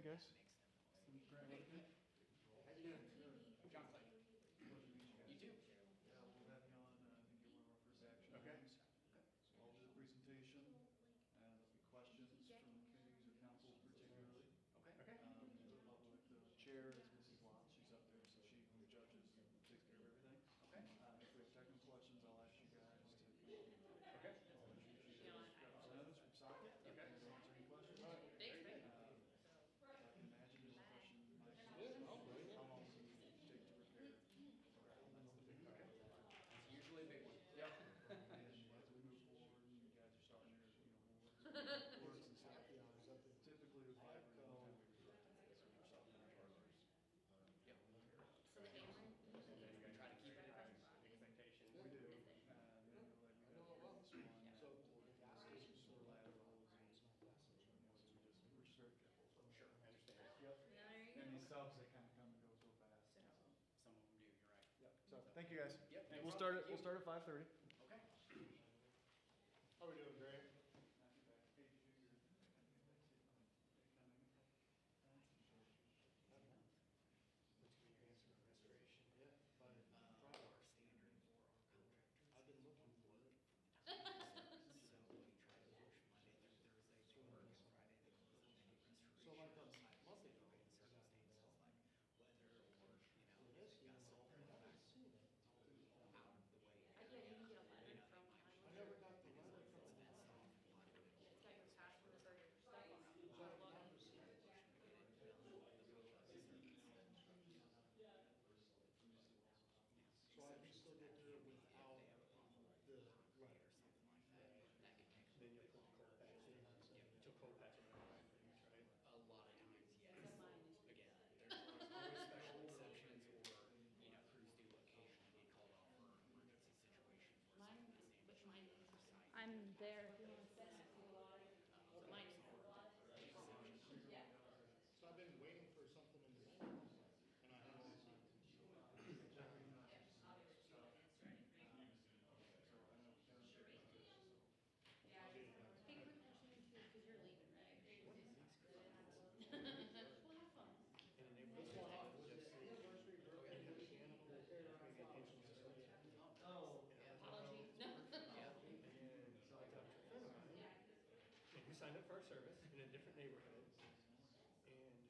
guys. How you doing? John Clay. You too. Yeah, we'll have you on, I think you're one of our first action Okay. items. So I'll do the presentation, and there'll be questions from committees or councils particularly. Okay. The chair is Mrs. Watts, she's up there, so she judges and takes care of everything. Okay. If we have technical questions, I'll ask you guys to. Okay. I'll introduce you as representatives from Socket. Okay. And answer any questions. Thanks, man. I can imagine there's a question, Mike, how long does it take to repair? That's the big Okay. question. It's usually a big one. Yep. And as we move forward, and you guys are starting your, works and stuff. Typically with fiber, we rotate, so we're stopping our partners. Yep. So the camera? We try to keep it at expectation. We do, like we got this one, sort of laterals, and so we're just very careful. Sure, I understand. Yep. Yeah, there you And go. these subs, they kind of come and go so fast. So- Some of them do, you're right. Yep, so, thank you guys. Yep. And we'll start at 5:30. Okay. How we doing, Grant? What's your answer on restoration? Yeah, but Our standard for our contractors. I've been looking for it. So we try to push Monday through Thursday, they work, and Friday they close, and they do restoration. So like on outside of Monday, state circumstances like weather or, This they got year, salt I in the haven't back, seen it. out of the way. I didn't even get a letter from I never got the letter from It's them. fenced off, a lot of it. It's got your password or your stuff on it. Is that a Log in. conversation? So I can still get there without the letter. Then you'll put the cold patch in. You'll cold patch it, right? A lot of times, yes. Again, there's always special exceptions or, crews do occasionally get called off for an emergency situation. where Mine, something is which damaged. mine is. I'm there if you want to sit. So mine is. Yeah. So I've been waiting for something in the mail, and I haven't seen it. Hey, quick question too, because you're leaving, right? What is these? Well, have fun. And then This one, just the anniversary, birthday, mechanical repair, Apology. No. And so I talked to a friend of mine, and who signed up for our service in a different neighborhood. And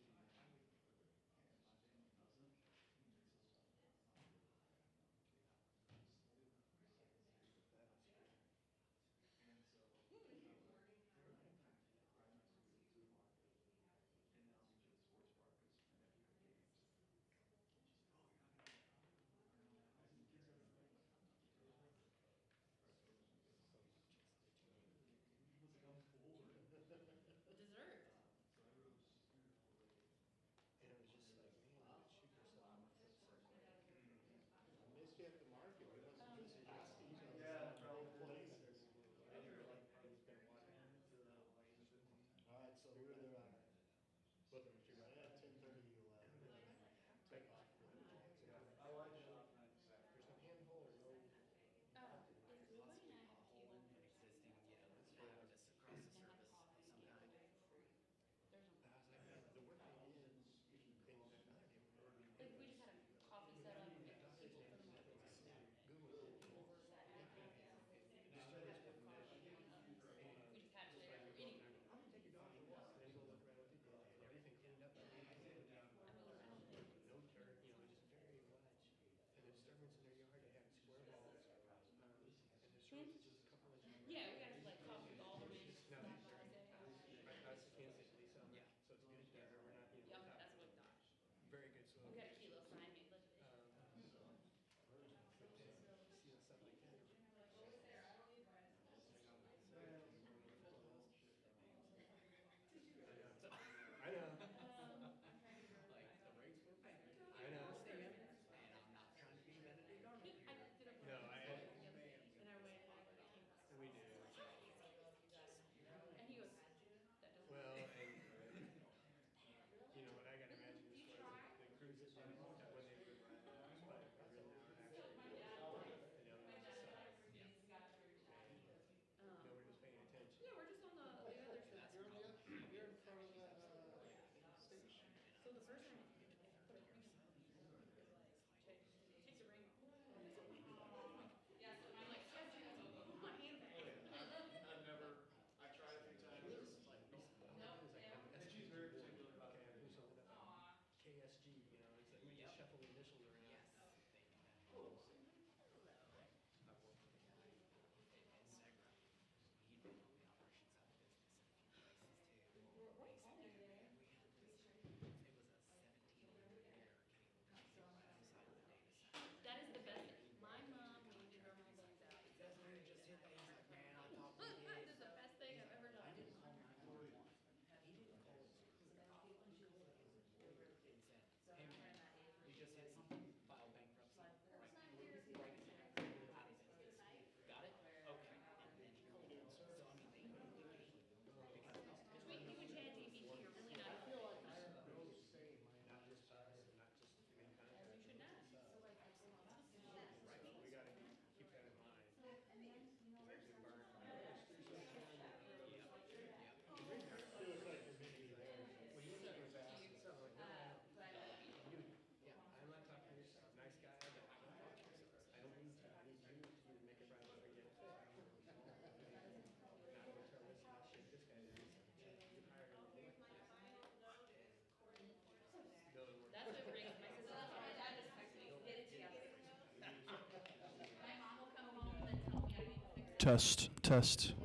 Test, test.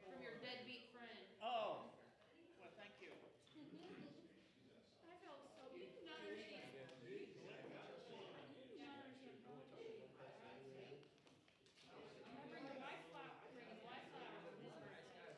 From your deadbeat friend. Oh, well, thank you. I felt so, you do not understand. You do not understand how much I bring your wife flowers, I bring his wife flowers on his birthday.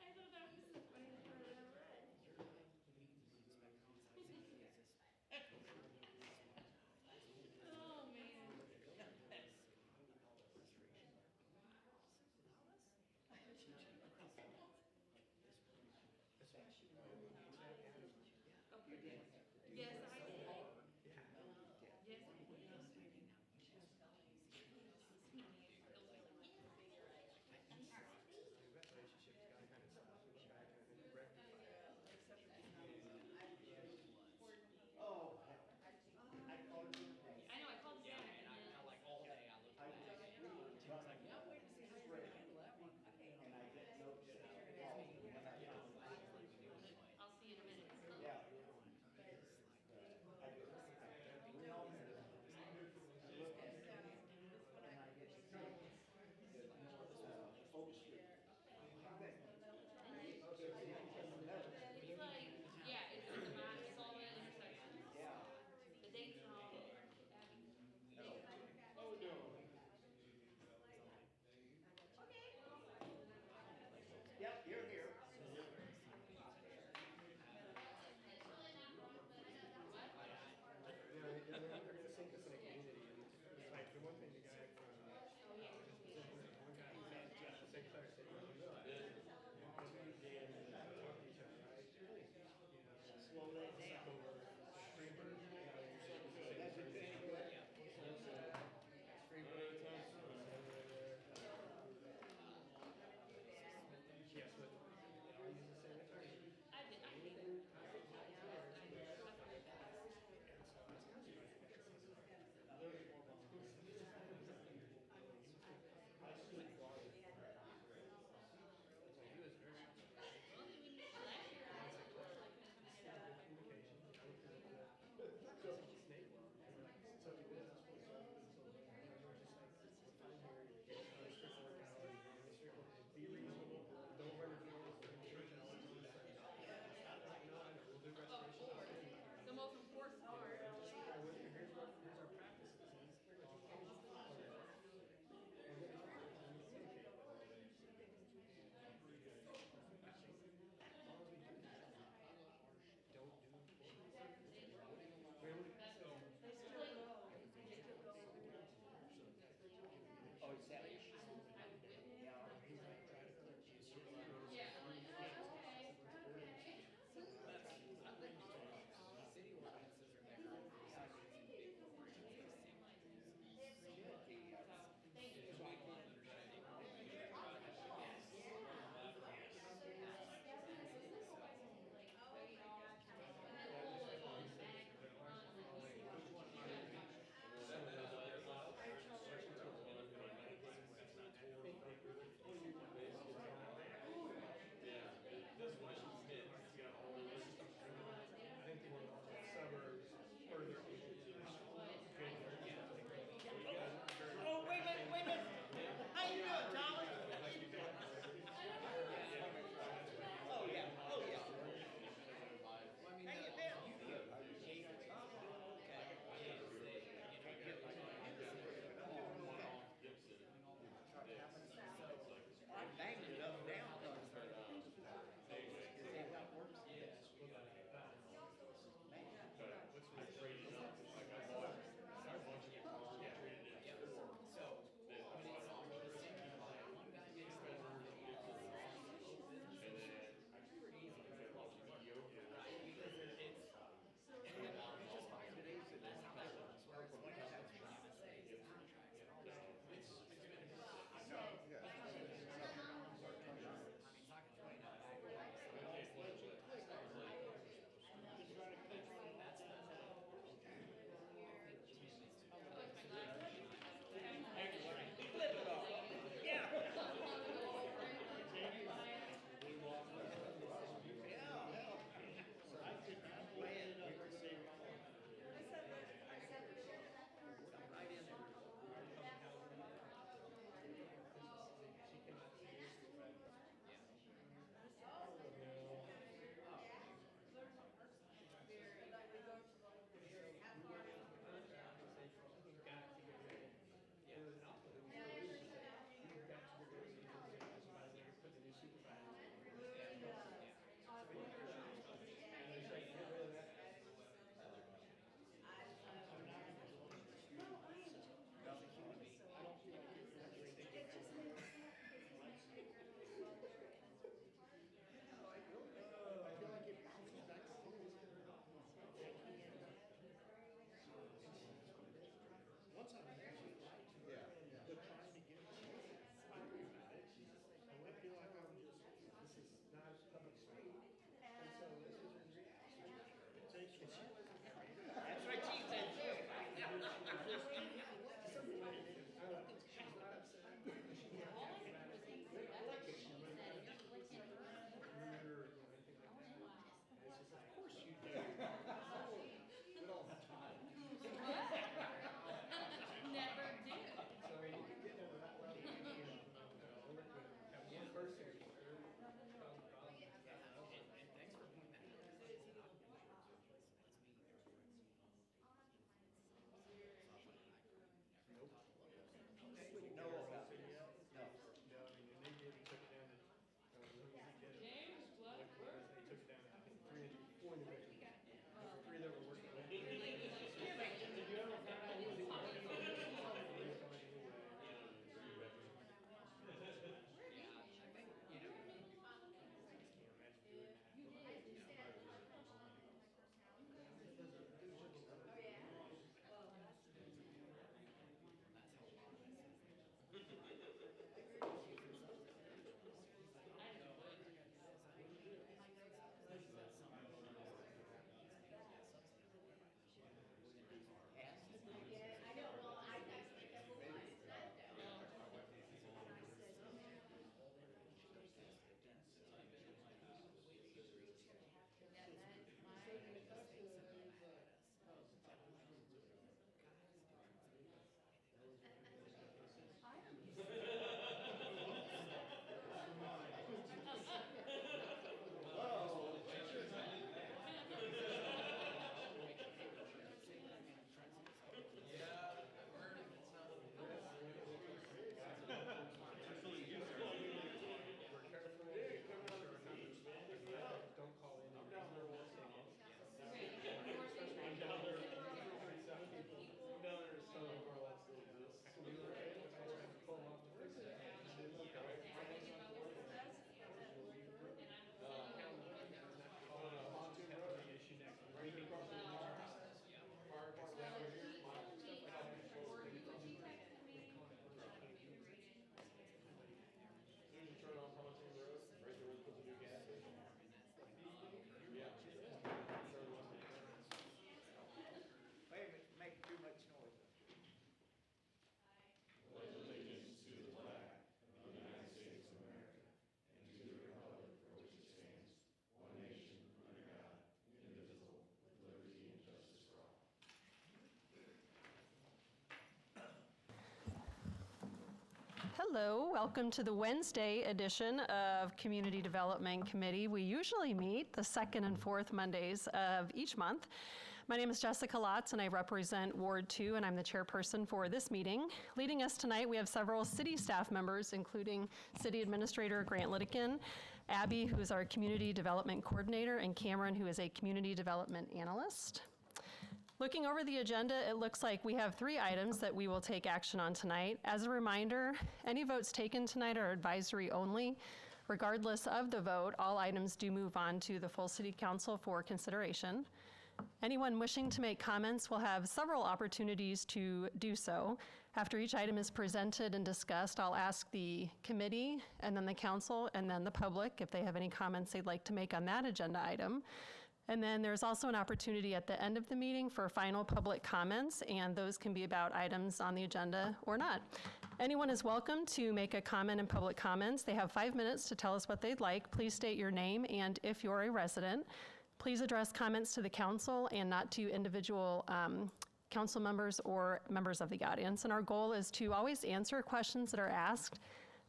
I thought that was the funniest part I've ever read. Oh, man. Okay, good. Yes, I did. Yes, I did. I know, I called Sam and then. Like all day I looked at it. I'll see you in a minute. Hello, welcome to the Wednesday edition of Community Development Committee. We usually meet the second and fourth Mondays of each month. My name is Jessica Lotz, and I represent Ward 2, and I'm the chairperson for this meeting. Leading us tonight, we have several city staff members, including City Administrator Grant Littikin, Abby, who is our Community Development Coordinator, and Cameron, who is a Community Development Analyst. Looking over the agenda, it looks like we have 3 items that we will take action on tonight. As a reminder, any votes taken tonight are advisory only. Regardless of the vote, all items do move on to the full City Council for consideration. Anyone wishing to make comments will have several opportunities to do so. After each item is presented and discussed, I'll ask the committee and then the council and then the public if they have any comments they'd like to make on that agenda item. And then there's also an opportunity at the end of the meeting for final public comments, and those can be about items on the agenda or not. Anyone is welcome to make a comment in public comments. They have 5 minutes to tell us what they'd like. Please state your name and if you're a resident. Please address comments to the council and not to individual council members or members of the audience. And our goal is to always answer questions that are asked,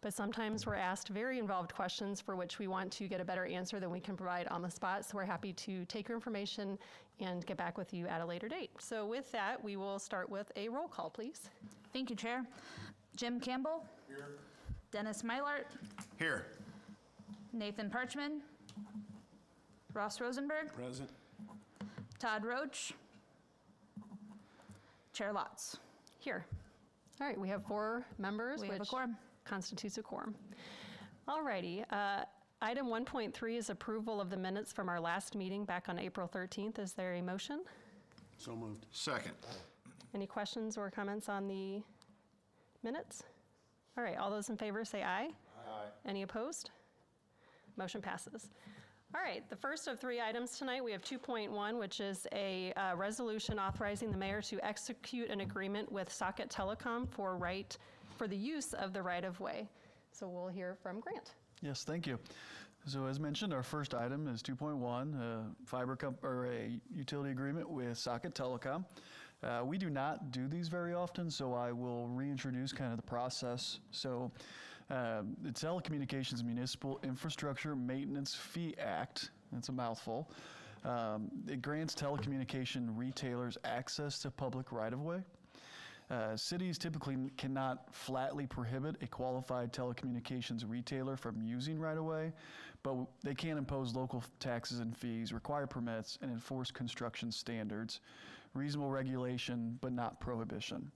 but sometimes we're asked very involved questions for which we want to get a better answer than we can provide on the spot. So we're happy to take your information and get back with you at a later date. So with that, we will start with a roll call, please. Thank you, Chair. Jim Campbell. Here. Dennis Mylart. Here. Nathan Parchman. Ross Rosenberg. Present. Todd Roach. Chair Lotz. Here. All right, we have 4 members, We have a which quorum. constitutes a quorum. All righty. Item 1.3 is approval of the minutes from our last meeting back on April 13th. Is there a motion? So moved. Second. Any questions or comments on the minutes? All right, all those in favor say aye. Aye. Any opposed? Motion passes. All right, the first of 3 items tonight, we have 2.1, which is a resolution authorizing the mayor to execute an agreement with Socket Telecom for the use of the right-of-way. So we'll hear from Grant. Yes, thank you. So as mentioned, our first item is 2.1, a utility agreement with Socket Telecom. We do not do these very often, so I will reintroduce kind of the process. So the Telecommunications Municipal Infrastructure Maintenance Fee Act, that's a mouthful, it grants telecommunication retailers access to public right-of-way. Cities typically cannot flatly prohibit a qualified telecommunications retailer from using right-of-way, but they can impose local taxes and fees, require permits, and enforce construction standards, reasonable regulation, but not prohibition.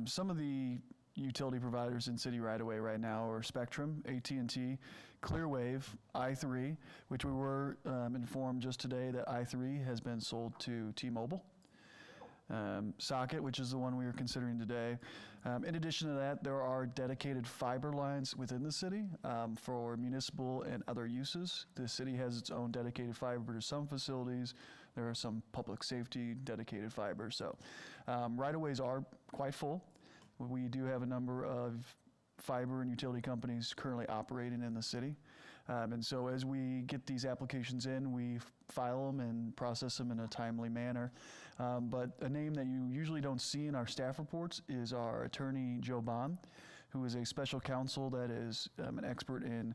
Some of the utility providers in city right-of-way right now are Spectrum, AT&T, Clearwave, i3, which we were informed just today that i3 has been sold to T-Mobile. Socket, which is the one we are considering today. In addition to that, there are dedicated fiber lines within the city for municipal and other uses. The city has its own dedicated fiber to some facilities. There are some public safety dedicated fiber. So right-of-ways are quite full. We do have a number of fiber and utility companies currently operating in the city. And so as we get these applications in, we file them and process them in a timely manner. But a name that you usually don't see in our staff reports is our attorney, Joe Bond, who is a special counsel that is an expert in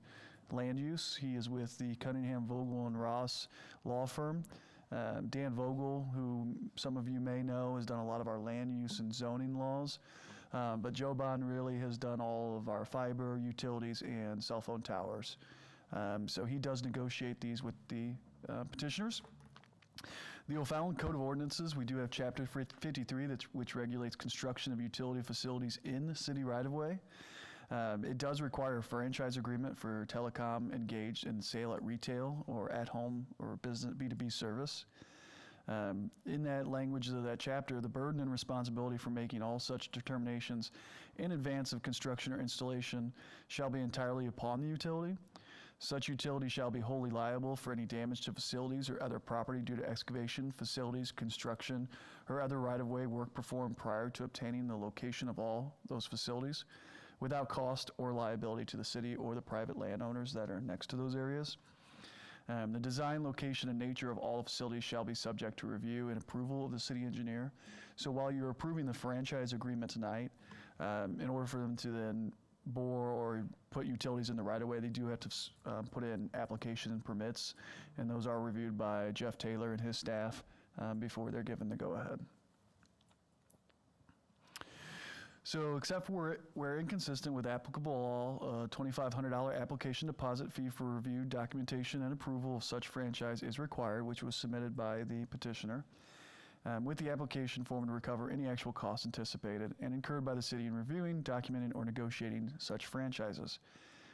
land use. He is with the Cunningham, Vogel, and Ross law firm. Dan Vogel, who some of you may know, has done a lot of our land use and zoning laws. But Joe Bond really has done all of our fiber, utilities, and cell phone towers. So he does negotiate these with the petitioners. The O'Fallon Code of Ordinances, we do have Chapter 53, which regulates construction of utility facilities in the city right-of-way. It does require a franchise agreement for telecom engaged in sale at retail or at home or business B2B service. In that language of that chapter, the burden and responsibility for making all such determinations in advance of construction or installation shall be entirely upon the utility. Such utility shall be wholly liable for any damage to facilities or other property due to excavation, facilities, construction, or other right-of-way work performed prior to obtaining the location of all those facilities, without cost or liability to the city or the private landowners that are next to those areas. The design, location, and nature of all facilities shall be subject to review and approval of the city engineer. So while you're approving the franchise agreement tonight, in order for them to then bore or put utilities in the right-of-way, they do have to put in application and permits, and those are reviewed by Jeff Taylor and his staff before they're given the go-ahead. So except where inconsistent with applicable law, a $2,500 application deposit fee for review, documentation, and approval of such franchise is required, which was submitted by the petitioner, with the application form to recover any actual costs anticipated and incurred by the city in reviewing, documenting, or negotiating such franchises,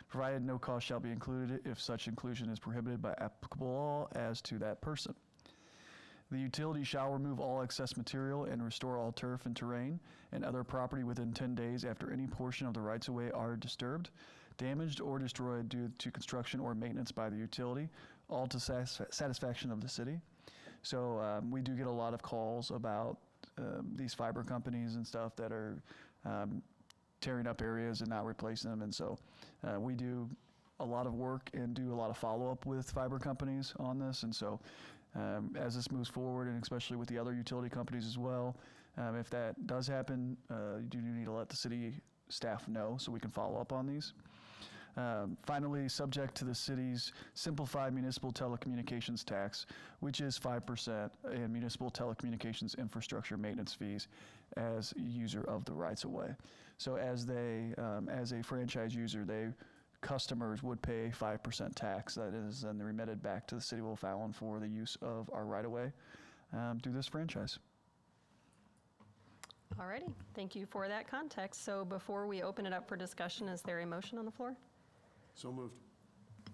provided no cost shall be included if such inclusion is prohibited by applicable law as to that person. The utility shall remove all excess material and restore all turf and terrain and other property within 10 days after any portion of the rights-of-way are disturbed, damaged, or destroyed due to construction or maintenance by the utility, all to satisfaction of the city. So we do get a lot of calls about these fiber companies and stuff that are tearing up areas and not replacing them. And so we do a lot of work and do a lot of follow-up with fiber companies on this. And so as this moves forward, and especially with the other utility companies as well, if that does happen, you do need to let the city staff know so we can follow up on these. Finally, subject to the city's simplified municipal telecommunications tax, which is 5%, and municipal telecommunications infrastructure maintenance fees as user of the rights-of-way. So as a franchise user, customers would pay 5% tax that is then remitted back to the city of O'Fallon for the use of our right-of-way through this franchise. Alrighty, thank you for that context. So before we open it up for discussion, is there a motion on the floor? So moved.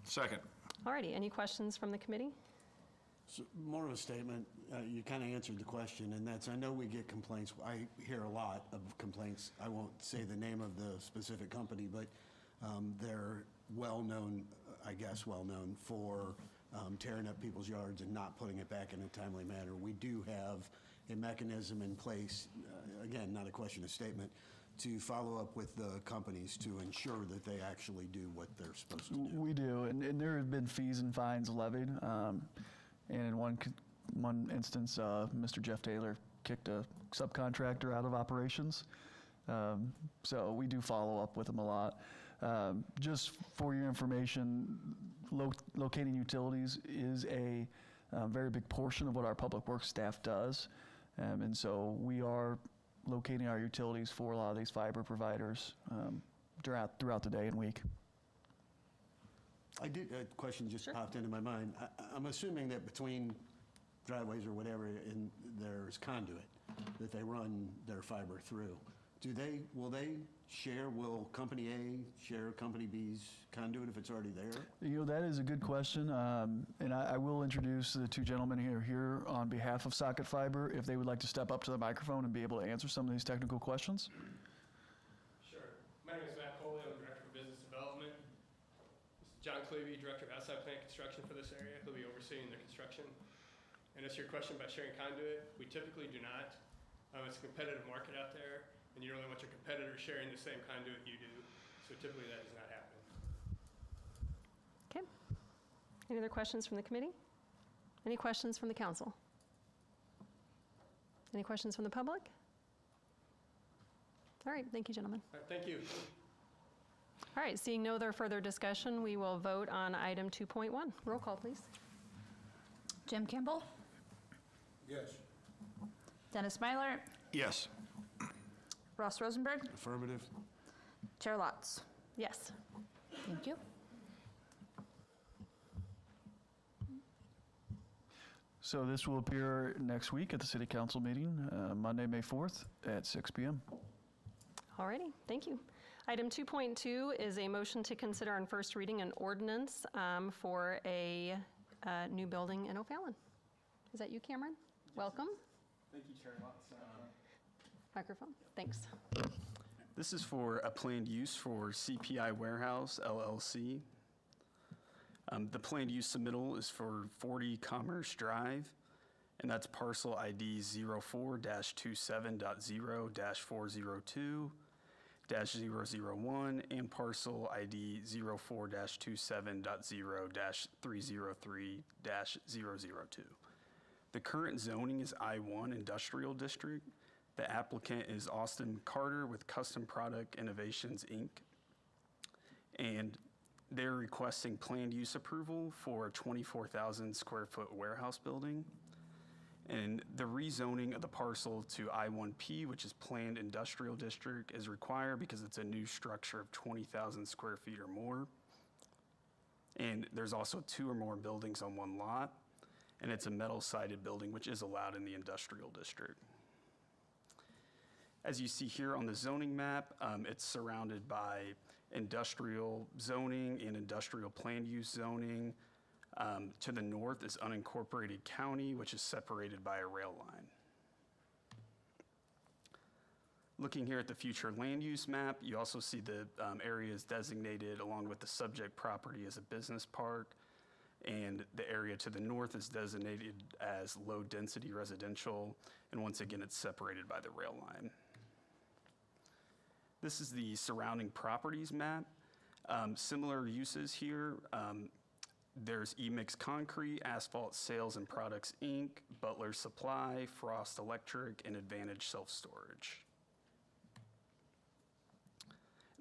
Second. Alrighty, any questions from the committee? So more of a statement. You kind of answered the question, and that's, I know we get complaints. I hear a lot of complaints. I won't say the name of the specific company, but they're well-known, I guess, well-known for tearing up people's yards and not putting it back in a timely manner. We do have a mechanism in place, again, not a question, a statement, to follow up with the companies to ensure that they actually do what they're supposed to do. We do, and there have been fees and fines levied. And in one instance, Mr. Jeff Taylor kicked a subcontractor out of operations. So we do follow up with them a lot. Just for your information, locating utilities is a very big portion of what our public works staff does. And so we are locating our utilities for a lot of these fiber providers throughout the day and week. A question just popped into my mind. I'm assuming that between driveways or whatever, there's conduit that they run their fiber through. Will Company A share Company B's conduit if it's already there? You know, that is a good question. And I will introduce the two gentlemen here on behalf of Socket Fiber if they would like to step up to the microphone and be able to answer some of these technical questions. Sure. My name is Matt Coley. I'm Director of Business Development. This is John Clevey, Director of Outside Plant Construction for this area. He'll be overseeing the construction. And as your question about sharing conduit, we typically do not. It's a competitive market out there, and you don't really want your competitors sharing the same conduit you do. So typically that does not happen. Okay. Any other questions from the committee? Any questions from the council? Any questions from the public? All right, thank you, gentlemen. All right, thank you. All right, seeing no other further discussion, we will vote on item 2.1. Roll call, please. Jim Campbell, Yes. Dennis Myler, Yes. Ross Rosenberg, Affirmative. Chair Lotz. Yes. Thank you. So this will appear next week at the City Council meeting, Monday, May 4th at 6 p.m. All righty, thank you. Item 2.2 is a motion to consider on first reading an ordinance for a new building in O'Fallon. Is that you, Cameron? Welcome. Thank you, Chair Watts. Microphone, thanks. This is for a planned use for CPI Warehouse, LLC. The planned use submittal is for 40 Commerce Drive, and that's parcel ID 04-27.0-402-001 and parcel ID 04-27.0-303-002. The current zoning is I-1 Industrial District. The applicant is Austin Carter with Custom Product Innovations, Inc. And they're requesting planned use approval for a 24,000 square foot warehouse building. And the rezoning of the parcel to I-1P, which is planned industrial district, is required because it's a new structure of 20,000 square feet or more. And there's also 2 or more buildings on one lot, and it's a metal-sided building, which is allowed in the industrial district. As you see here on the zoning map, it's surrounded by industrial zoning and industrial planned use zoning. To the north is unincorporated county, which is separated by a rail line. Looking here at the future land use map, you also see the areas designated along with the subject property as a business park, and the area to the north is designated as low-density residential, and once again, it's separated by the rail line. This is the surrounding properties map. Similar uses here. There's E-Mix Concrete, Asphalt Sales and Products, Inc., Butler Supply, Frost Electric, and Advantage Self-Storage.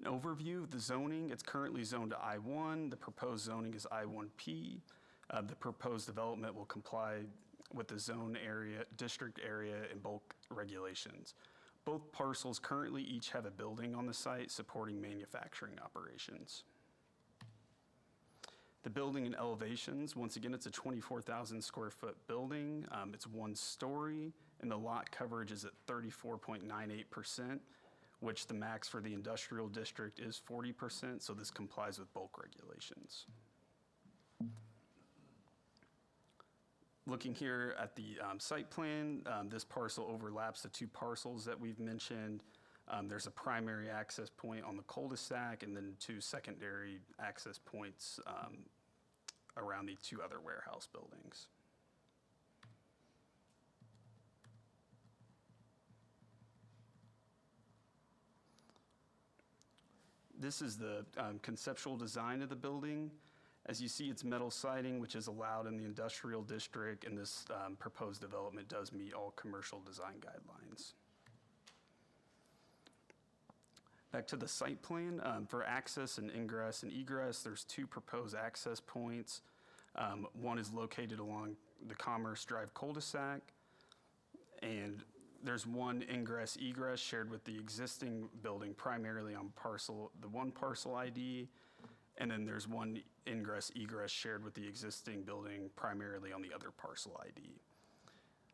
An overview of the zoning, it's currently zoned to I-1. The proposed zoning is I-1P. The proposed development will comply with the zone area, district area, and bulk regulations. Both parcels currently each have a building on the site supporting manufacturing operations. The building and elevations, once again, it's a 24,000 square foot building. It's 1 story, and the lot coverage is at 34.98%, which the max for the industrial district is 40%, so this complies with bulk regulations. Looking here at the site plan, this parcel overlaps the 2 parcels that we've mentioned. There's a primary access point on the cul-de-sac and then 2 secondary access points around the 2 other warehouse buildings. This is the conceptual design of the building. As you see, it's metal siding, which is allowed in the industrial district, and this proposed development does meet all commercial design guidelines. Back to the site plan, for access and ingress and egress, there's 2 proposed access points. One is located along the Commerce Drive cul-de-sac, and there's 1 ingress egress shared with the existing building primarily on the 1 parcel ID, and then there's 1 ingress egress shared with the existing building primarily on the other parcel ID.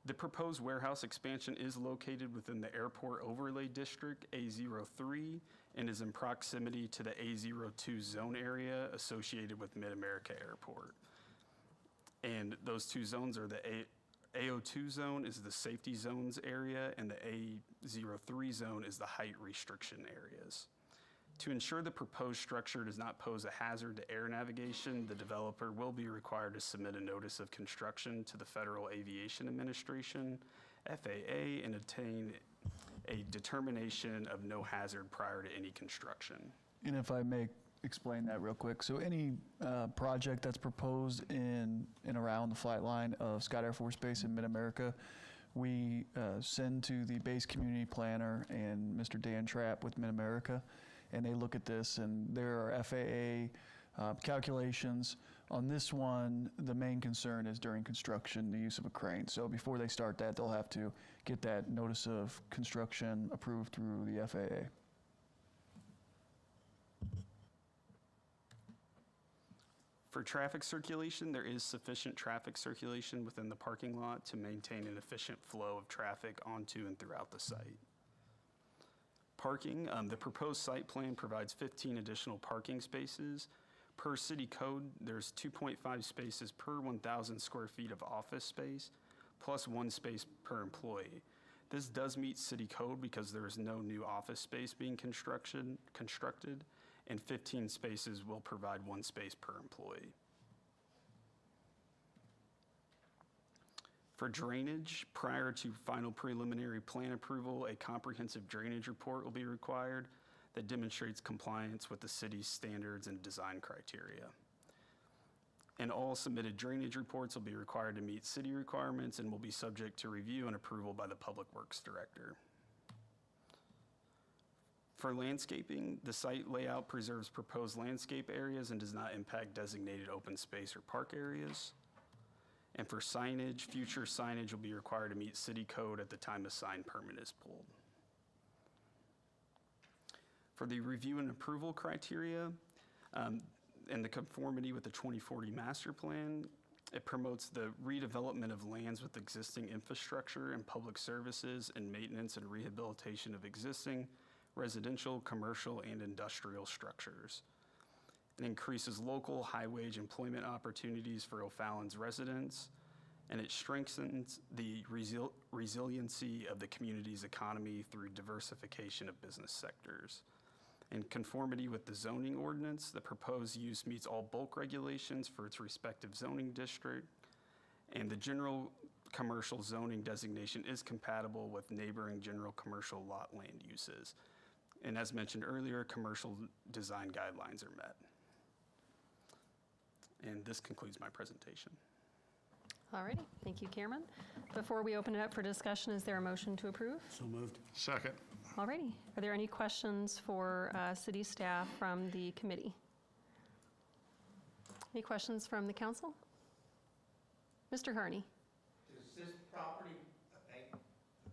The proposed warehouse expansion is located within the Airport Overlay District, A03, and is in proximity to the A02 zone area associated with Mid-America Airport. And those 2 zones are the A02 zone is the safety zones area, and the A03 zone is the height restriction areas. To ensure the proposed structure does not pose a hazard to air navigation, the developer will be required to submit a notice of construction to the Federal Aviation Administration, FAA, and obtain a determination of no hazard prior to any construction. And if I may explain that real quick. So any project that's proposed in and around the flight line of Scott Air Force Base in Mid-America, we send to the base community planner and Mr. Dan Trapp with Mid-America, and they look at this, and there are FAA calculations. On this one, the main concern is during construction, the use of a crane. So before they start that, they'll have to get that notice of construction approved through the FAA. For traffic circulation, there is sufficient traffic circulation within the parking lot to maintain an efficient flow of traffic onto and throughout the site. Parking, the proposed site plan provides 15 additional parking spaces. Per city code, there's 2.5 spaces per 1,000 square feet of office space, plus 1 space per employee. This does meet city code because there is no new office space being constructed, and 15 spaces will provide 1 space per employee. For drainage, prior to final preliminary plan approval, a comprehensive drainage report will be required that demonstrates compliance with the city's standards and design criteria. And all submitted drainage reports will be required to meet city requirements and will be subject to review and approval by the Public Works Director. For landscaping, the site layout preserves proposed landscape areas and does not impact designated open space or park areas. And for signage, future signage will be required to meet city code at the time a sign permit is pulled. For the review and approval criteria, and the conformity with the 2040 master plan, it promotes the redevelopment of lands with existing infrastructure and public services and maintenance and rehabilitation of existing residential, commercial, and industrial structures. It increases local high-wage employment opportunities for O'Fallon's residents, and it strengthens the resiliency of the community's economy through diversification of business sectors. In conformity with the zoning ordinance, the proposed use meets all bulk regulations for its respective zoning district, and the general commercial zoning designation is compatible with neighboring general commercial lot land uses. And as mentioned earlier, commercial design guidelines are met. And this concludes my presentation. All righty, thank you, Cameron. Before we open it up for discussion, is there a motion to approve? So moved. Second. All righty, are there any questions for city staff from the committee? Any questions from the council? Mr. Harney? Does this property abate the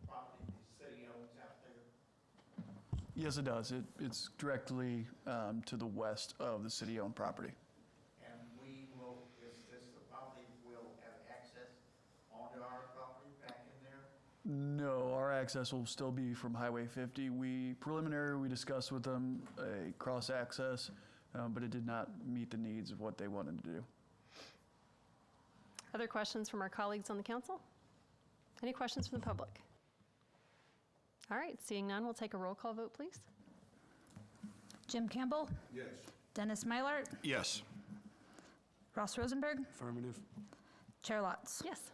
property the city owns out there? Yes, it does. It's directly to the west of the city-owned property. And we will, is this the property will have access onto our property back in there? No, our access will still be from Highway 50. We discussed with them a cross-access, but it did not meet the needs of what they wanted to do. Other questions from our colleagues on the council? Any questions from the public? All right, seeing none, we'll take a roll call vote, please. Jim Campbell, Yes. Dennis Mylart, Yes. Ross Rosenberg, Affirmative. Chair Lots. Yes.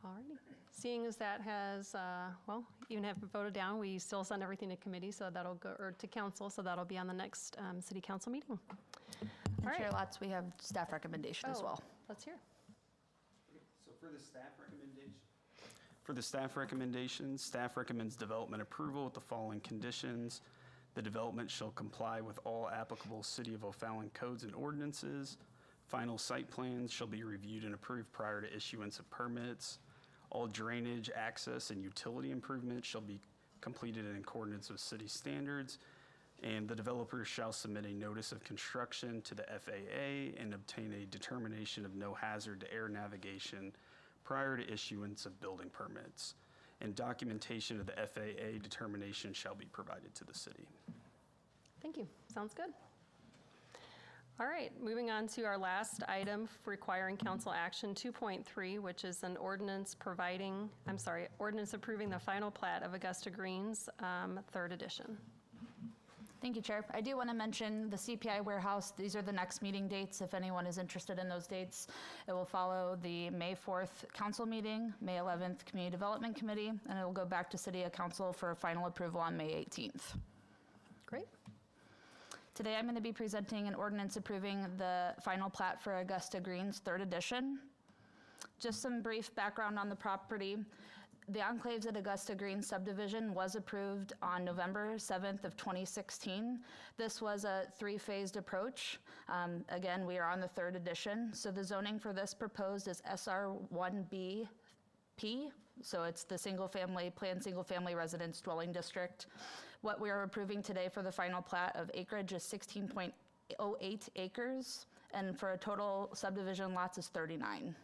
All righty. Seeing as that has, even have voted down, we still send everything to committee, so that'll go, or to council, so that'll be on the next city council meeting. And All Chair right. Lots, we have staff recommendation as Oh, well. Let's hear. So for the staff recommendations, staff recommends development approval with the following conditions. The development shall comply with all applicable City of O'Fallon codes and ordinances. Final site plans shall be reviewed and approved prior to issuance of permits. All drainage, access, and utility improvements shall be completed in accordance with city standards. And the developer shall submit a notice of construction to the FAA and obtain a determination of no hazard to air navigation prior to issuance of building permits. And documentation of the FAA determination shall be provided to the city. Thank you. Sounds good. All right, moving on to our last item requiring council action, 2.3, which is an ordinance ordinance approving the final plat of Augusta Greens, 3rd edition. Thank you, Chair. I do want to mention the CPI warehouse. These are the next meeting dates. If anyone is interested in those dates, it will follow the May 4th council meeting, May 11th Community Development Committee, and it will go back to City Council for final approval on May 18th. Great. Today, I'm going to be presenting an ordinance approving the final plat for Augusta Greens 3rd edition. Just some brief background on the property. The Enclaves at Augusta Greens subdivision was approved on November 7th of 2016. This was a 3-phased approach. Again, we are on the 3rd edition. So the zoning for this proposed is SR1BP. So it's the planned single family residence dwelling district. What we are approving today for the final plat of acreage is 16.08 acres, and for a total subdivision lots is 39.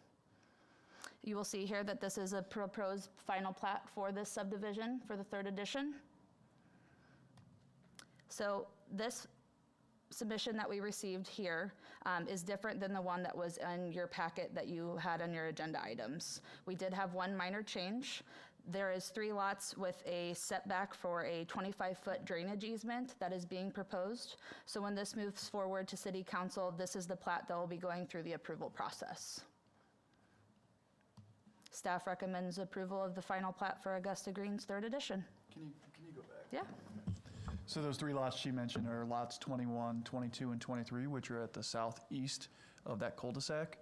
You will see here that this is a proposed final plat for this subdivision for the 3rd edition. So this submission that we received here is different than the one that was in your packet that you had on your agenda items. We did have one minor change. There is 3 lots with a setback for a 25-foot drainage easement that is being proposed. So when this moves forward to City Council, this is the plat that will be going through the approval process. Staff recommends approval of the final plat for Augusta Greens 3rd edition. Can you go back? Yeah. So those 3 lots she mentioned are lots 21, 22, and 23, which are at the southeast of that cul-de-sac.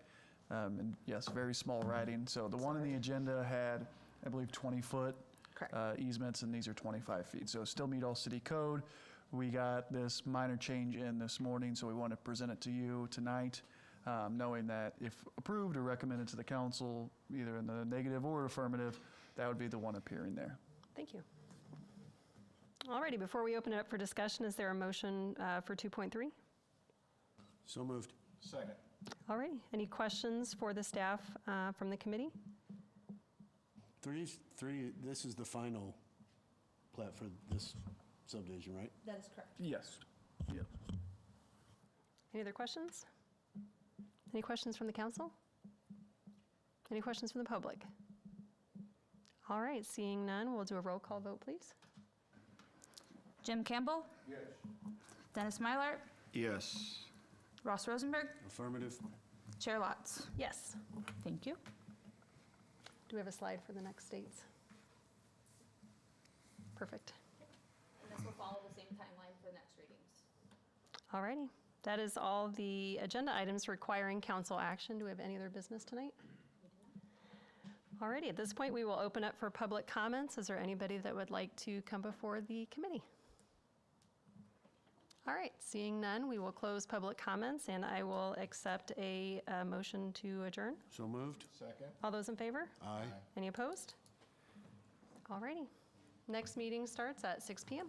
And yes, very small writing. So the one in the agenda had, I believe, 20-foot Correct. Easements, and these are 25 feet. So still meet all city code. We got this minor change in this morning, so we want to present it to you tonight, knowing that if approved or recommended to the council, either in the negative or affirmative, that would be the one appearing there. Thank you. Alrighty, before we open it up for discussion, is there a motion for 2.3? So moved. Second. Alrighty, any questions for the staff from the committee? This is the final plat for this subdivision, right? That is correct. Yes. Yep. Any other questions? Any questions from the council? Any questions from the public? All right, seeing none, we'll do a roll call vote, please. Jim Campbell? Yes. Dennis Mylart? Yes. Ross Rosenberg? Affirmative. Chair Lots? Yes. Thank you. Do we have a slide for the next states? Perfect. And this will follow the same timeline for next readings. All righty. That is all the agenda items requiring council action. Do we have any other business tonight? All righty. At this point, we will open up for public comments. Is there anybody that would like to come before the committee? All right. Seeing none, we will close public comments, and I will accept a motion to adjourn. So moved. Second. All those in favor? Aye. Any opposed? All righty. Next meeting starts at 6 p.m.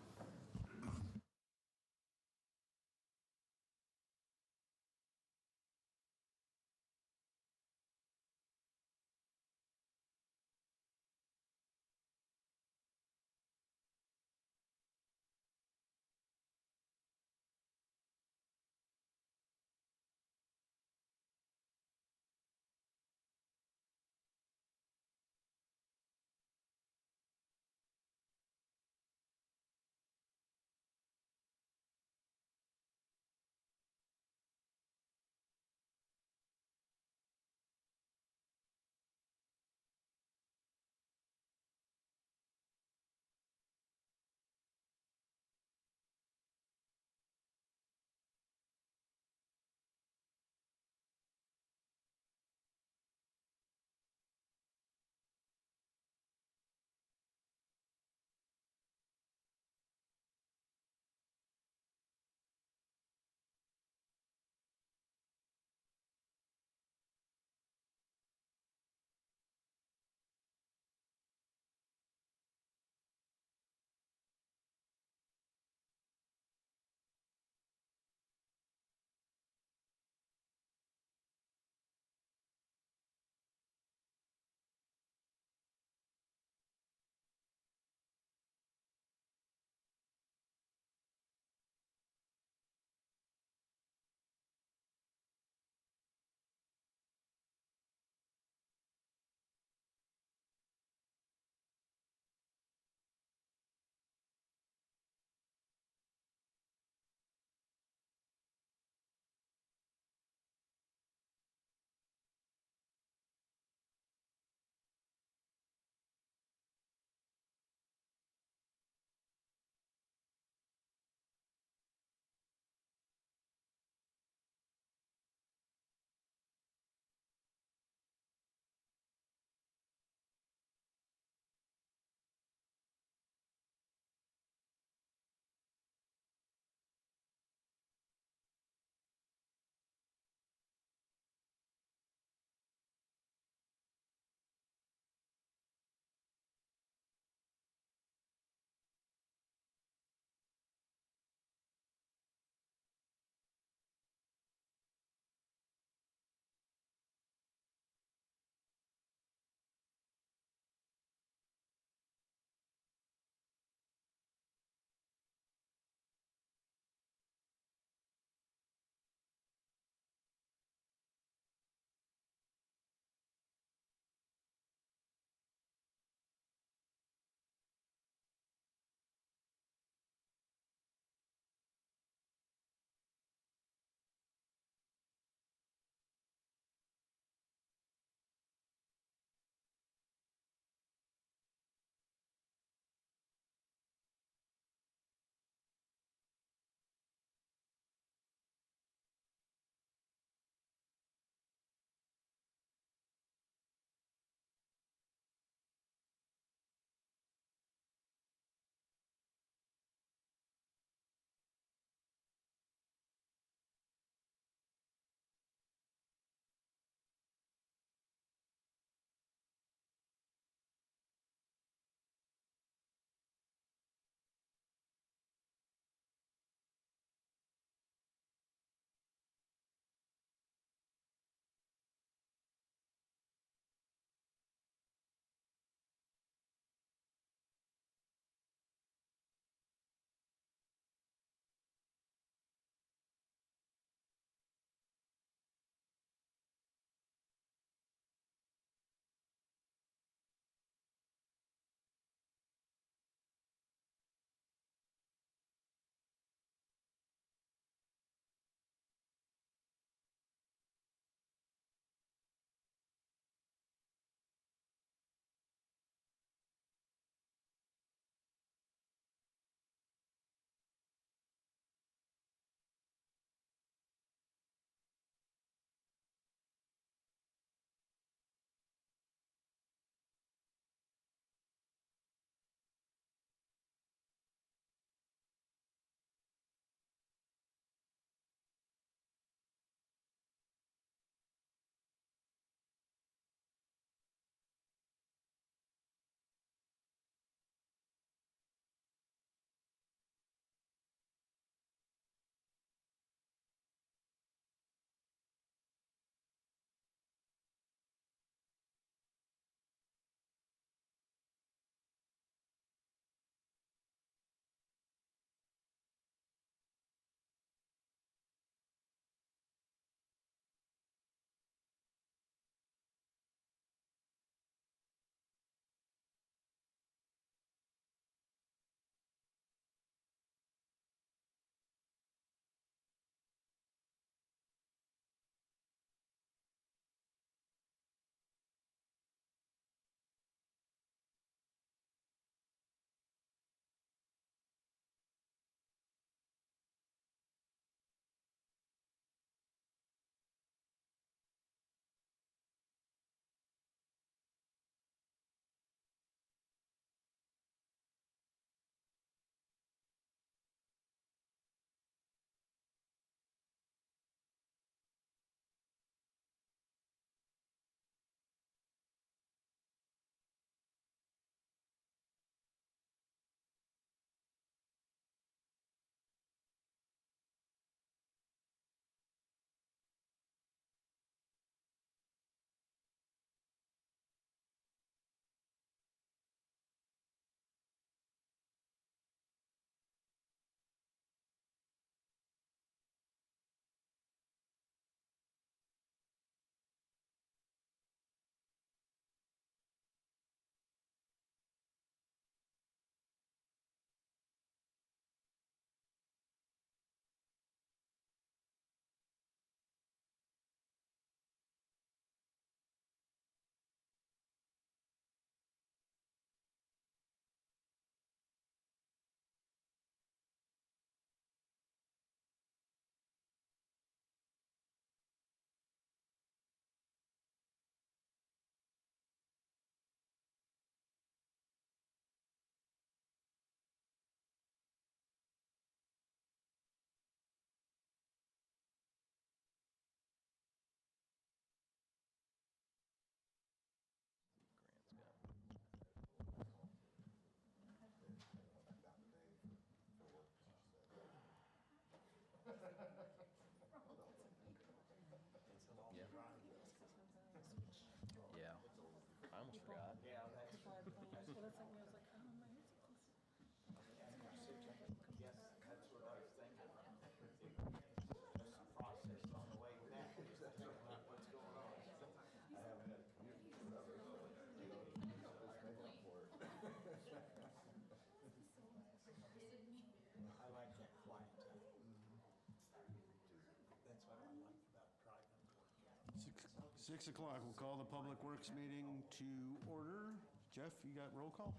6 o'clock, we'll call the Public Works meeting to order. Jeff, you got roll call,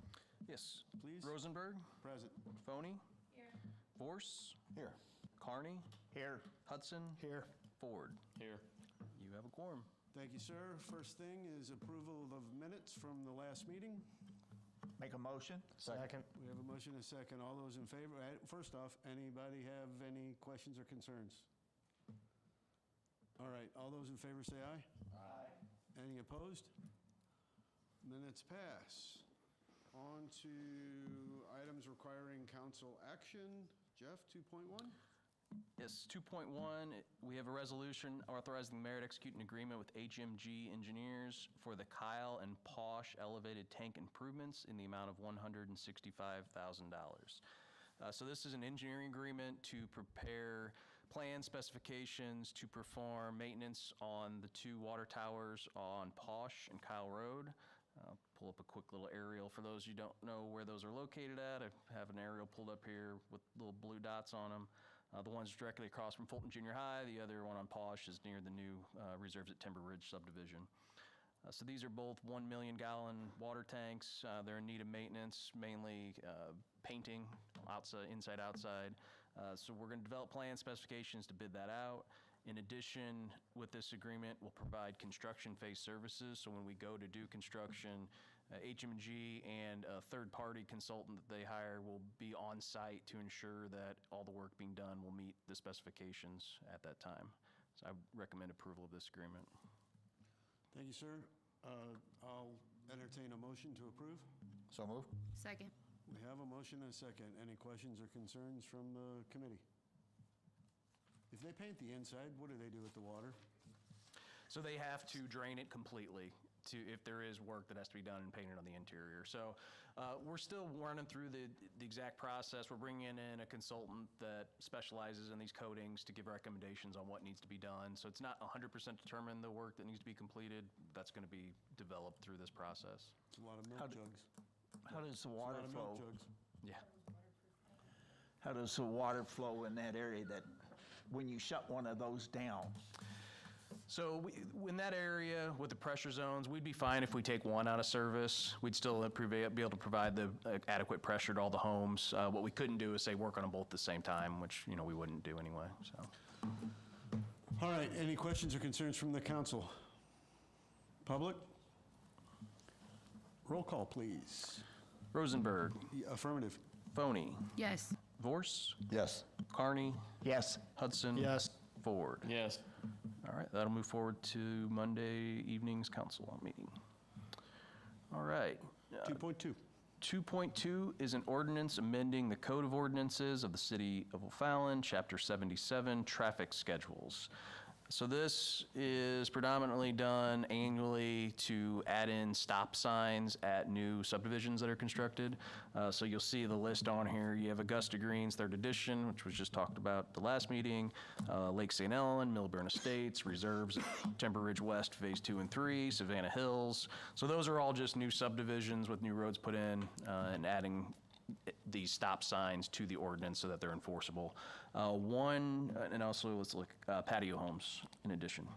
Yes. please? Rosenberg, Present. Phoney, Here. Vorse, Here. Carney, Here. Hudson, Here. Ford. Here. You have a quorum. Thank you, sir. First thing is approval of minutes from the last meeting. Make a motion. Second. We have a motion and a second. All those in favor? First off, anybody have any questions or concerns? All right, all those in favor say aye. Aye. Any opposed? Minutes pass. On to items requiring council action. Jeff, 2.1? Yes, 2.1, we have a resolution authorizing the mayor to execute an agreement with HMG Engineers for the Kyle and Posh elevated tank improvements in the amount of $165,000. So this is an engineering agreement to prepare plan specifications to perform maintenance on the 2 water towers on Posh and Kyle Road. Pull up a quick little aerial for those you don't know where those are located at. I have an aerial pulled up here with little blue dots on them. The one's directly across from Fulton Junior High. The other one on Posh is near the new Reserves at Timber Ridge subdivision. So these are both 1 million gallon water tanks. They're in need of maintenance, mainly painting, outside, inside, outside. So we're going to develop plan specifications to bid that out. In addition, with this agreement, we'll provide construction phase services. So when we go to do construction, HMG and a third-party consultant that they hire will be on site to ensure that all the work being done will meet the specifications at that time. So I recommend approval of this agreement. Thank you, sir. I'll entertain a motion to approve. So moved. Second. We have a motion and a second. Any questions or concerns from the committee? If they paint the inside, what do they do with the water? So they have to drain it completely if there is work that has to be done and painted on the interior. So we're still running through the exact process. We're bringing in a consultant that specializes in these coatings to give recommendations on what needs to be done. So it's not 100% determined the work that needs to be completed. That's going to be developed through this process. It's a lot of milk jugs. How does the It's a water lot of milk flow? jugs. Yeah. How does the water flow in that area that, when you shut one of those down? So in that area with the pressure zones, we'd be fine if we take one out of service. We'd still be able to provide the adequate pressure to all the homes. What we couldn't do is say work on them both at the same time, which we wouldn't do anyway. So. All right, any questions or concerns from the council? Public? Roll call, please. Rosenberg, Affirmative. Phoney, Yes. Vorse, Yes. Carney, Yes. Hudson. Yes. Ford. Yes. All right, that'll move forward to Monday evening's council meeting. All right. 2.2. 2.2 is an ordinance amending the Code of Ordinances of the City of O'Fallon, Chapter 77, Traffic Schedules. So this is predominantly done annually to add in stop signs at new subdivisions that are constructed. So you'll see the list on here. You have Augusta Greens, 3rd edition, which was just talked about at the last meeting, Lake St. Ellen, Millburn Estates, Reserves, Timber Ridge West, Phase 2 and 3, Savannah Hills. So those are all just new subdivisions with new roads put in and adding these stop signs to the ordinance so that they're enforceable. And also let's look, patio homes in addition.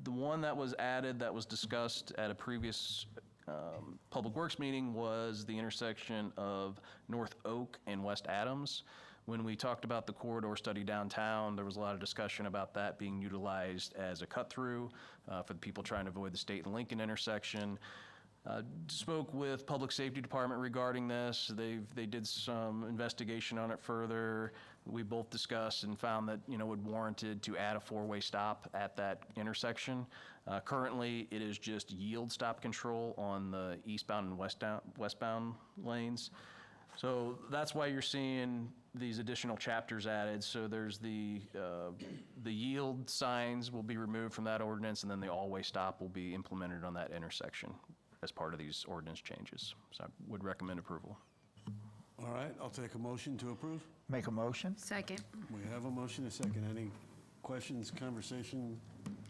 The one that was added that was discussed at a previous Public Works meeting was the intersection of North Oak and West Adams. When we talked about the corridor study downtown, there was a lot of discussion about that being utilized as a cut-through for the people trying to avoid the State and Lincoln intersection. Spoke with Public Safety Department regarding this. They did some investigation on it further. We both discussed and found that it would warranted to add a 4-way stop at that intersection. Currently, it is just yield stop control on the eastbound and westbound lanes. So that's why you're seeing these additional chapters added. So there's the yield signs will be removed from that ordinance, and then the all-way stop will be implemented on that intersection as part of these ordinance changes. So I would recommend approval. All right, I'll take a motion to approve. Make a motion? Second. We have a motion and a second. Any questions, conversation?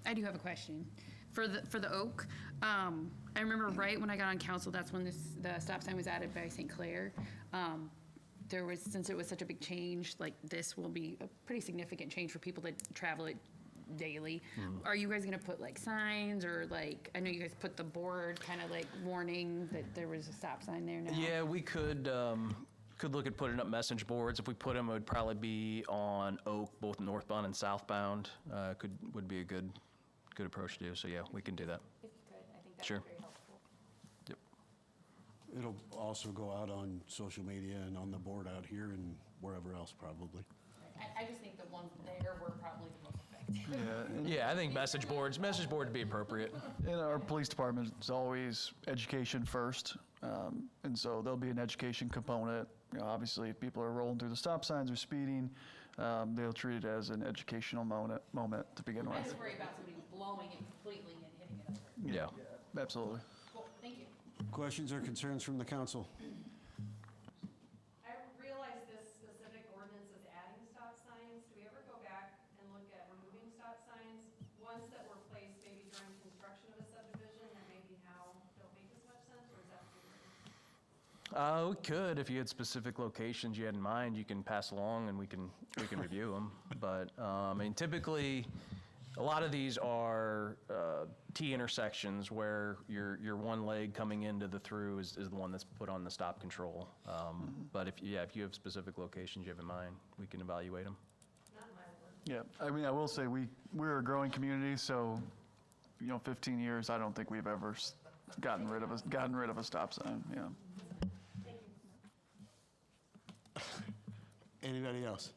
I do have a question. For the Oak, I remember right when I got on council, that's when the stop sign was added by St. Clair. Since it was such a big change, like this will be a pretty significant change for people that travel it daily. Are you guys gonna put like signs or like, I know you guys put the board kind of like warning that there was a stop sign there now? Yeah, we could look at putting up message boards. If we put them, it would probably be on Oak, both northbound and southbound. Would be a good approach to do. So yeah, we can do that. If you could, I think that Sure. would be very helpful. Yep. It'll also go out on social media and on the board out here and wherever else probably. I just think the ones there were probably the most effective. Yeah, Yeah, I think message boards would be appropriate. and our police department is always education first, and so there'll be an education component. You know, obviously, if people are rolling through the stop signs or speeding, they'll treat it as an educational moment to begin I with. just worry about somebody blowing it completely and hitting it over. Yeah. Absolutely. Cool, thank you. Questions or concerns from the council? I realize this specific ordinance is adding stop signs. Do we ever go back and look at removing stop signs? Ones that were placed maybe during construction of a subdivision that maybe now don't make as much sense, or is that too late? We could, if you had specific locations you had in mind, you can pass along and we can review them. But, I mean, typically, a lot of these are T intersections where your one leg coming into the through is the one that's put on the stop control. But if you have specific locations you have in mind, we can evaluate them. Not in my word. Yeah, I mean, I will say we're a growing community, so 15 years, I don't think we've ever gotten rid of a stop sign. Yeah. Anybody else?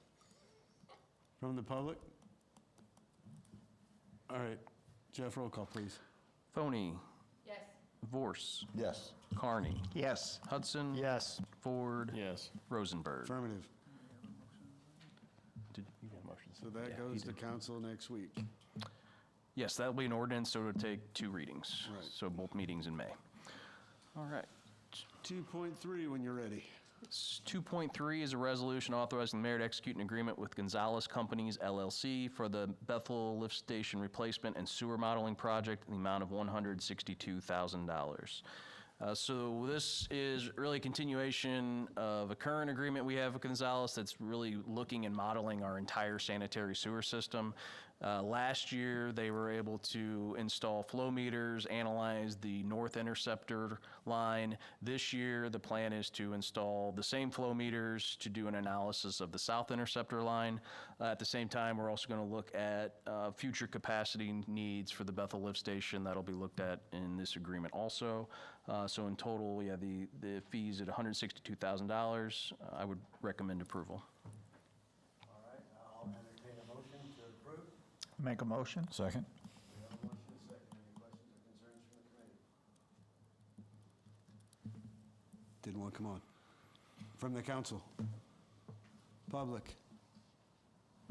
From the public? All right, Jeff, roll call, please. Phony, Yes. Vorse, Yes. Carney, Yes. Hudson. Yes. Ford. Yes. Rosenberg. Affirmative. Did you get a motion? So that Yeah, goes he to did. council next week. Yes, that'll be an ordinance, so it'll take 2 readings. Right. So both meetings in May. All right. 2.3 when you're ready. 2.3 is a resolution authorizing the mayor to execute an agreement with Gonzalez Companies LLC for the Bethel Lift Station Replacement and Sewer Modeling Project in the amount of $162,000. So this is really a continuation of a current agreement we have with Gonzalez that's really looking and modeling our entire sanitary sewer system. Last year, they were able to install flow meters, analyze the north interceptor line. This year, the plan is to install the same flow meters to do an analysis of the south interceptor line. At the same time, we're also going to look at future capacity needs for the Bethel Lift Station. That'll be looked at in this agreement also. So in total, yeah, the fees at $162,000. I would recommend approval. All right, I'll entertain a motion to approve. Make a motion. Second. We have a motion and a second. Any questions or concerns from the committee? Didn't want to come on. From the council? Public?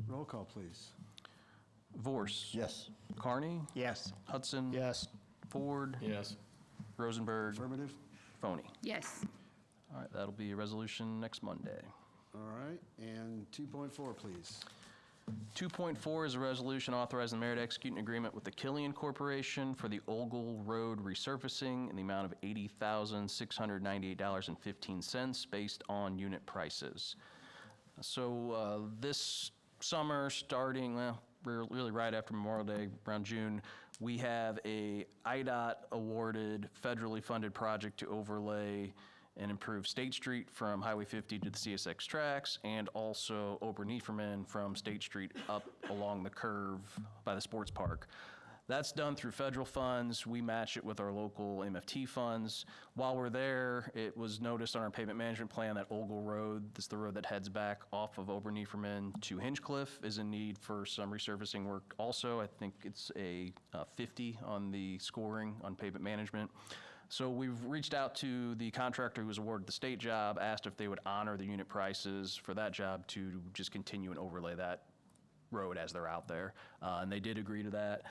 Roll call, please. Vorse. Yes. Carney. Yes. Hudson. Yes. Ford. Yes. Rosenberg. Affirmative? Phony. Yes. All right, that'll be a resolution next Monday. All right, and 2.4, please. 2.4 is a resolution authorizing the mayor to execute an agreement with the Killian Corporation for the Ogle Road resurfacing in the amount of $80,698.15 based on unit prices. So this summer, starting, well, really right after Memorial Day, around June, we have a IDOT awarded federally funded project to overlay and improve State Street from Highway 50 to the CSX tracks, and also Ober-Neiferman from State Street up along the curve by the sports park. That's done through federal funds. We match it with our local MFT funds. While we're there, it was noticed on our pavement management plan that Ogle Road, this is the road that heads back off of Ober-Neiferman to Hinchcliffe, is in need for some resurfacing work also. I think it's a 50 on the scoring on pavement management. So we've reached out to the contractor who was awarded the state job, asked if they would honor the unit prices for that job to just continue and overlay that road as they're out there. And they did agree to that.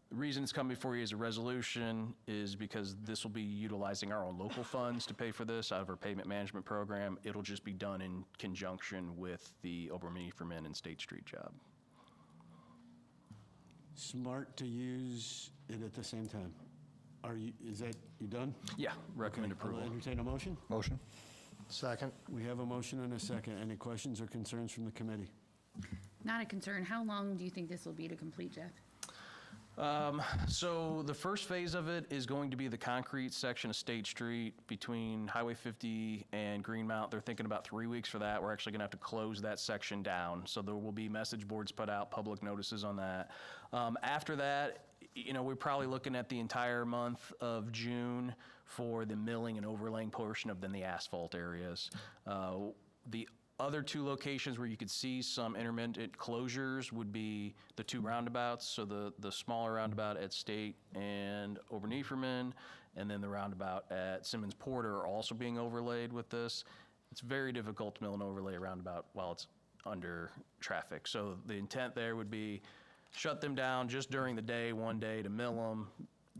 The reason it's come before you as a resolution is because this will be utilizing our own local funds to pay for this out of our pavement management program. It'll just be done in conjunction with the Ober-Neiferman and State Street job. Smart to use it at the same time. Is that, you done? Yeah, recommend approval. I'll entertain a motion. Motion. Second. We have a motion and a second. Any questions or concerns from the committee? Not a concern. How long do you think this will be to complete, Jeff? So the first phase of it is going to be the concrete section of State Street between Highway 50 and Greenmount. They're thinking about 3 weeks for that. We're actually going to have to close that section down. So there will be message boards put out, public notices on that. After that, you know, we're probably looking at the entire month of June for the milling and overlaying portion of then the asphalt areas. The other two locations where you could see some intermittent closures would be the two roundabouts, so the smaller roundabout at State and Obernieferman, and then the roundabout at Simmons Porter are also being overlaid with this. It's very difficult to mill and overlay a roundabout while it's under traffic. So the intent there would be shut them down just during the day, one day to mill them,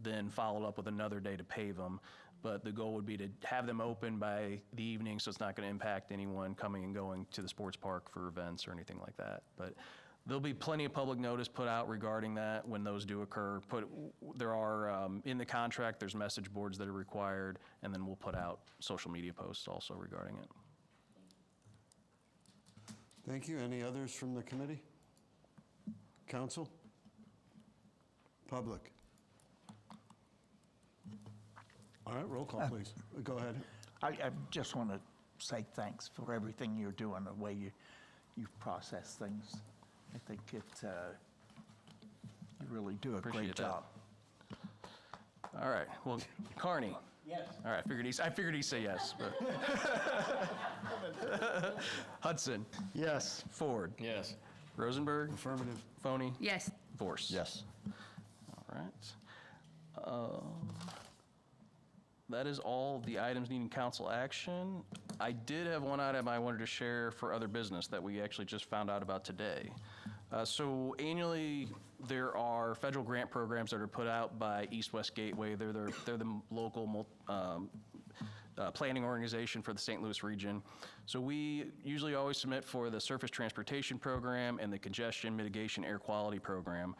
then followed up with another day to pave them. But the goal would be to have them open by the evening, so it's not going to impact anyone coming and going to the sports park for events or anything like that. But there'll be plenty of public notice put out regarding that when those do occur. There are, in the contract, there's message boards that are required, and then we'll put out social media posts also regarding it. Thank you. Any others from the committee? Council? Public? All right, roll call, please. Go ahead. I just want to say thanks for everything you're doing, the way you process things. I think you really do a Appreciate great that. job. All right, well, Carney. Yes. All right, I figured he'd say yes. But Hudson. Yes. Ford. Yes. Rosenberg. Affirmative. Phony. Yes. Vorse. Yes. All right. That is all the items needing council action. I did have one item I wanted to share for other business that we actually just found out about today. So annually, there are federal grant programs that are put out by East West Gateway. They're the local planning organization for the St. Louis region. So we usually always submit for the Surface Transportation Program and the Congestion Mitigation Air Quality Program.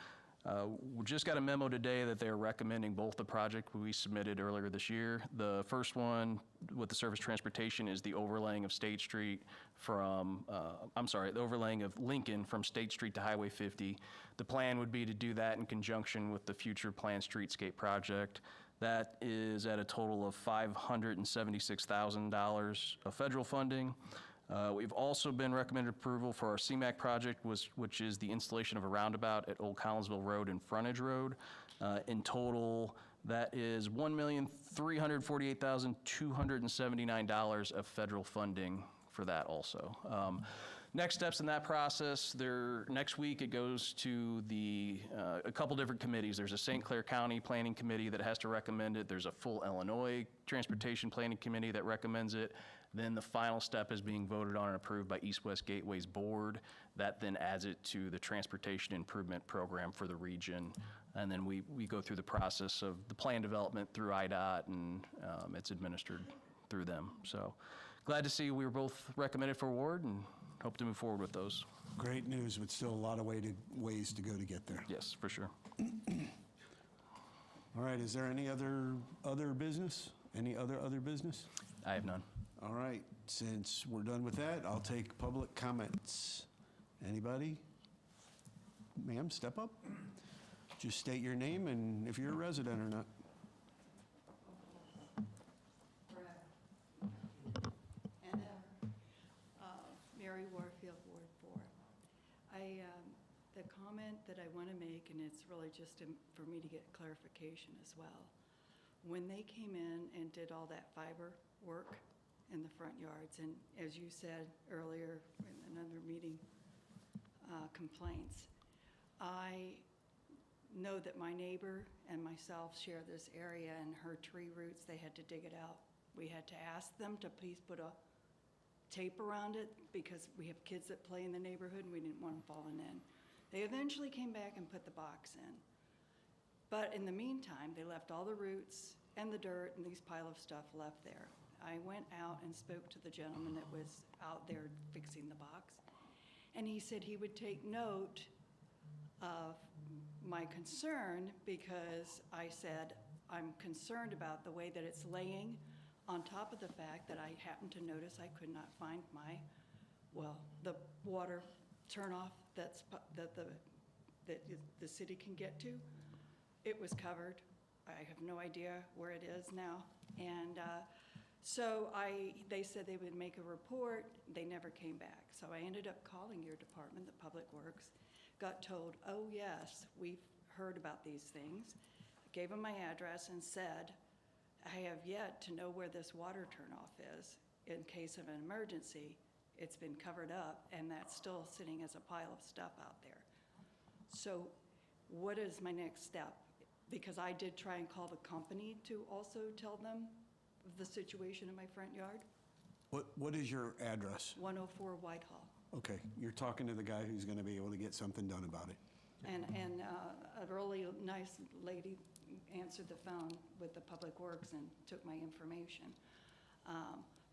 We just got a memo today that they're recommending both the project we submitted earlier this year. The first one with the Surface Transportation is the overlaying of State Street from, the overlaying of Lincoln from State Street to Highway 50. The plan would be to do that in conjunction with the future planned streetscape project. That is at a total of $576,000 of federal funding. We've also been recommended approval for our CMAQ project, which is the installation of a roundabout at Old Collinsville Road and Frontage Road. In total, that is $1,348,279 of federal funding for that also. Next steps in that process, next week it goes to a couple different committees. There's a St. Clair County Planning Committee that has to recommend it. There's a full Illinois Transportation Planning Committee that recommends it. Then the final step is being voted on and approved by East West Gateway's board. That then adds it to the Transportation Improvement Program for the region. And then we go through the process of the plan development through IDOT, and it's administered through them. So glad to see we were both recommended for award and hope to move forward with those. Great news, but still a lot of ways to go to get there. Yes, for sure. All right, is there any other business? Any other business? I have none. All right, since we're done with that, I'll take public comments. Anybody? Ma'am, step up. Just state your name and if you're a resident or not. Mary Warfield, Ward 4. The comment that I want to make, and it's really just for me to get clarification as well. When they came in and did all that fiber work in the front yards, and as you said earlier in another meeting, complaints, I know that my neighbor and myself share this area, and her tree roots, they had to dig it out. We had to ask them to please put a tape around it because we have kids that play in the neighborhood and we didn't want them falling in. They eventually came back and put the box in. But in the meantime, they left all the roots and the dirt and these pile of stuff left there. I went out and spoke to the gentleman that was out there fixing the box, and he said he would take note of my concern because I said, I'm concerned about the way that it's laying, on top of the fact that I happened to notice I could not find the water turnoff that the city can get to. It was covered. I have no idea where it is now. And so they said they would make a report. They never came back. So I ended up calling your department, the Public Works, got told, oh yes, we've heard about these things. Gave them my address and said, I have yet to know where this water turnoff is in case of an emergency. It's been covered up, and that's still sitting as a pile of stuff out there. So what is my next step? Because I did try and call the company to also tell them the situation in my front yard. What is your address? 104 Whitehall. Okay, you're talking to the guy who's going to be able to get something done about it. And a really nice lady answered the phone with the Public Works and took my information.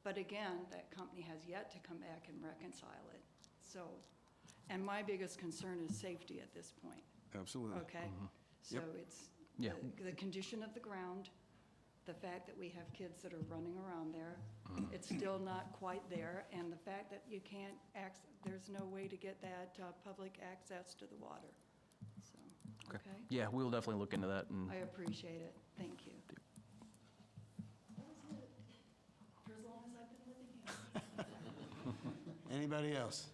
But again, that company has yet to come back and reconcile it. So, and my biggest concern is safety at this point, Absolutely. okay? So Yep. it's Yeah. the condition of the ground, the fact that we have kids that are running around there, it's still not quite there, and the fact that you can't there's no way to get that public access to the water. So, okay? Yeah, we'll definitely look into that. And I appreciate it. Thank you. That was it. For as long as I've been living here. Anybody else?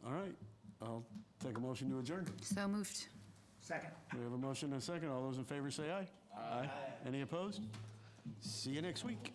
All right, I'll take a motion to adjourn. So moved. Second. We have a motion and a second. All those in favor say aye. Aye. Any opposed? See you next week.